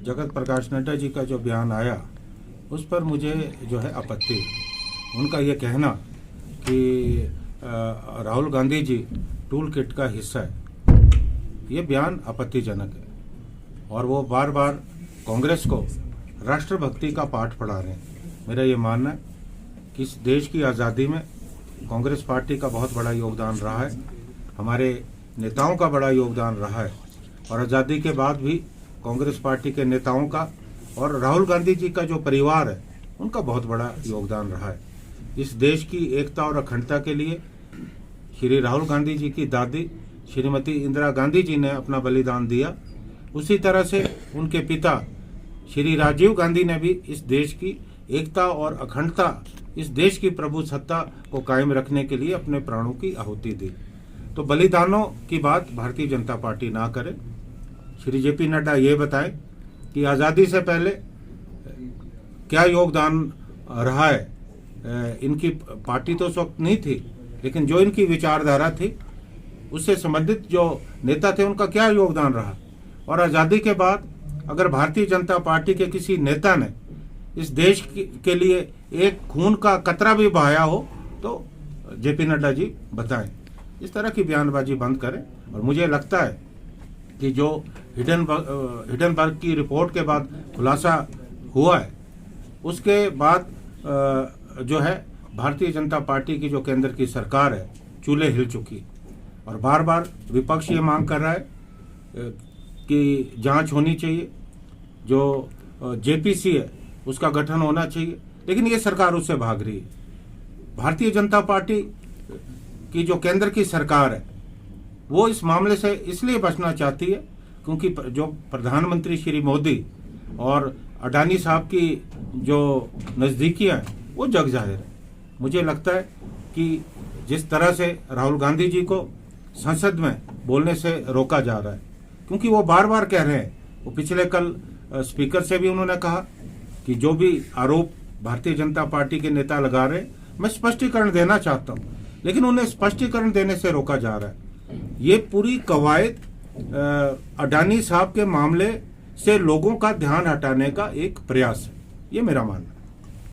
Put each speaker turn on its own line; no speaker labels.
जगत प्रकाश नड्डा जी का जो बयान आया उस पर मुझे जो है आपत्ति है। उनका ये कहना कि राहुल गांधी जी टूल किट का हिस्सा है, ये बयान आपत्तिजनक है और वो बार बार कांग्रेस को राष्ट्रभक्ति का पाठ पढ़ा रहे हैं। मेरा ये मानना है कि इस देश की आज़ादी में कांग्रेस पार्टी का बहुत बड़ा योगदान रहा है, हमारे नेताओं का बड़ा योगदान रहा है और आज़ादी के बाद भी कांग्रेस पार्टी के नेताओं का और राहुल गांधी जी का जो परिवार है उनका बहुत बड़ा योगदान रहा है। इस देश की एकता और अखंडता के लिए श्री राहुल गांधी जी की दादी श्रीमती इंदिरा गांधी जी ने अपना बलिदान दिया, उसी तरह से उनके पिता श्री राजीव गांधी ने भी इस देश की एकता और अखंडता, इस देश की प्रभुसत्ता को कायम रखने के लिए अपने प्राणों की आहुति दी। तो बलिदानों की बात भारतीय जनता पार्टी ना करे। श्री जेपी नड्डा ये बताएं कि आज़ादी से पहले क्या योगदान रहा है। इनकी पार्टी तो उस वक्त नहीं थी, लेकिन जो इनकी विचारधारा थी उससे संबंधित जो नेता थे उनका क्या योगदान रहा। और आज़ादी के बाद अगर भारतीय जनता पार्टी के किसी नेता ने इस देश के लिए एक खून का कतरा भी बहाया हो तो जेपी नड्डा जी बताएं। इस तरह की बयानबाजी बंद करें। और मुझे लगता है कि जो हिडनबर्ग की रिपोर्ट के बाद खुलासा हुआ है उसके बाद जो है भारतीय जनता पार्टी की जो केंद्र की सरकार है चूल्हे हिल चुकी और बार बार विपक्ष ये मांग कर रहा है कि जांच होनी चाहिए, जो जेपीसी है उसका गठन होना चाहिए, लेकिन ये सरकार उससे भाग रही है। भारतीय जनता पार्टी की जो केंद्र की सरकार है वो इस मामले से इसलिए बचना चाहती है क्योंकि जो प्रधानमंत्री श्री मोदी और अडानी साहब की जो नज़दीकियां हैं वो जग जाहिर है। मुझे लगता है कि जिस तरह से राहुल गांधी जी को संसद में बोलने से रोका जा रहा है, क्योंकि वो बार बार कह रहे हैं, वो पिछले कल स्पीकर से भी उन्होंने कहा कि जो भी आरोप भारतीय जनता पार्टी के नेता लगा रहे हैं मैं स्पष्टीकरण देना चाहता हूं, लेकिन उन्हें स्पष्टीकरण देने से रोका जा रहा है। ये पूरी कवायद अडानी साहब के मामले से लोगों का ध्यान हटाने का एक प्रयास है, ये मेरा मानना है।